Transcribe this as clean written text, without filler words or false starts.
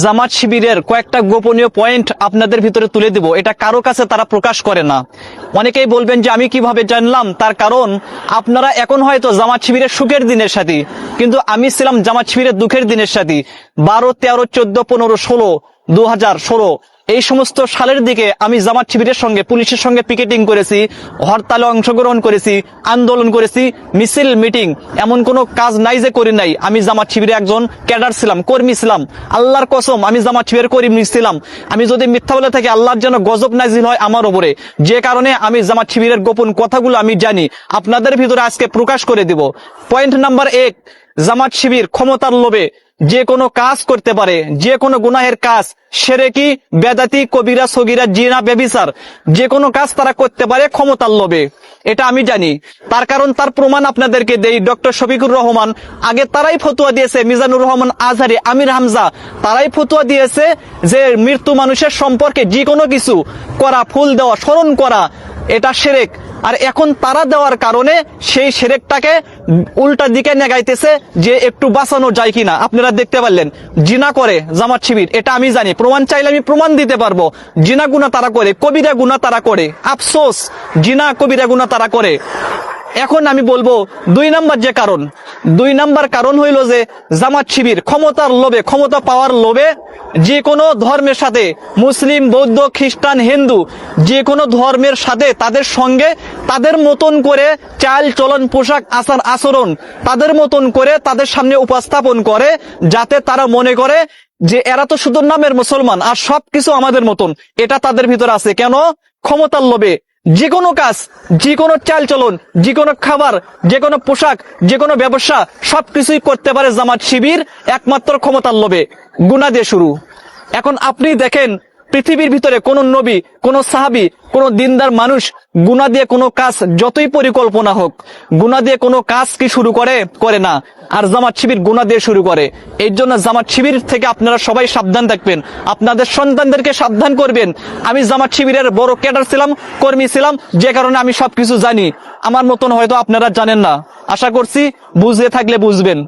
জামাত শিবিরের কয়েকটা গোপনীয় পয়েন্ট আপনাদের ভিতরে তুলে দিব। এটা কারো কাছে তারা প্রকাশ করে না। অনেকেই বলবেন যে আমি কিভাবে জানলাম, তার কারণ আপনারা এখন হয়তো জামাত শিবিরের সুখের দিনের সাথী, কিন্তু আমি ছিলাম জামাত শিবিরের দুঃখের দিনের সাথী। 12, 13, 14, 15, 16, 2016 এই সমস্ত সালের দিকে আমি জামাত শিবিরের সঙ্গে পুলিশের সঙ্গে পিকেটিং করেছি, হরতালে অংশগ্রহণ করেছি, আন্দোলন করেছি, মিছিল মিটিং, এমন কোনো কাজ নাই যে করি নাই। আমি জামাত শিবিরে একজন ক্যাডার ছিলাম, কর্মী ছিলাম। আল্লাহর কসম আমি জামাত শিবিরের কর্মী ছিলাম। আমি যদি মিথ্যা বলে থাকি আল্লাহর যেন গজব নাজিল হয় আমার উপরে। যে কারণে আমি জামাত শিবিরের গোপন কথাগুলো আমি জানি, আপনাদের ভিতরে আজকে প্রকাশ করে দিব। পয়েন্ট নাম্বার 1, জামাত শিবির ক্ষমতার লোভে যে কোনো কাজ করতে পারে, যে কোনো গুনাহের কাজ, শিরকি, বেদাতি, কবিরা, সগীরা, জিনা, ব্যভিচার, যে কোনো কাজ তারা করতে পারে ক্ষমতার লোভে। এটা আমি জানি। তার কারণ তার প্রমাণ আপনাদেরকে দেই। ডক্টর শফিকুর রহমান আগে তারাই ফতোয়া দিয়েছে, মিজানুর রহমান আজহারি, আমির হামজা তারাই ফতোয়া দিয়েছে যে মৃত্যু মানুষের সম্পর্কে যে কোনো কিছু করা, ফুল দেওয়া, স্মরণ করা, এটা শিরক। আর এখন তারা দেওয়ার কারণে সেই শিরকটাকে উল্টা দিকে নেগাইতেছে যে একটু বাঁচানো যায় কিনা। আপনারা দেখতে পারলেন জিনা করে জামাত শিবির, এটা আমি জানি। প্রমাণ চাইলে আমি প্রমাণ দিতে পারবো। জিনা গুনাহ তারা করে, কবিরা গুনাহ তারা করে। আফসোস, জিনা কবিরা গুনাহ তারা করে। এখন আমি বলবো 2 নাম্বার যে কারণ, 2 নাম্বার কারণ হইল যে জামাত শিবির ক্ষমতার লোভে, ক্ষমতা পাওয়ার লোভে যে কোনো ধর্মের সাথে, মুসলিম, বৌদ্ধ, খ্রিস্টান, হিন্দু, যে কোনো ধর্মের সাথে তাদের সঙ্গে তাদের মতন করে চাল চলন, পোশাক, আচার আচরণ তাদের মতন করে তাদের সামনে উপস্থাপন করে, যাতে তারা মনে করে যে এরা তো শুধু নামের মুসলমান আর সবকিছু আমাদের মতন। এটা তাদের ভিতরে আছে। কেন? ক্ষমতার লোভে যে কোনো কাজ, যে কোনো চাল চলন, যে কোনো খাবার, যে কোনো পোশাক, যে কোনো ব্যবসা সবকিছুই করতে পারে জামাত শিবির একমাত্র ক্ষমতার লোভে। গুনাহ দিয়ে শুরু। এখন আপনি দেখেন পৃথিবীর ভিতরে কোন নবী, কোন সাহাবী, কোন দিনদার মানুষ গুনাহ দিয়ে কোনো কাজ যতই পরিকল্পনা হোক, গুনাহ দিয়ে কোনো কাজ কি শুরু করে না। আর জামাত শিবির গুনাহ দিয়ে শুরু করে। এই জন্য জামাত শিবির থেকে আপনারা সবাই সাবধান থাকবেন, আপনাদের সন্তানদেরকে সাবধান করবেন। আমি জামাত শিবিরের বড় ক্যাডার ছিলাম, কর্মী ছিলাম, যে কারণে আমি সবকিছু জানি। আমার মতন হয়তো আপনারা জানেন না। আশা করছি বুঝে থাকলে বুঝবেন।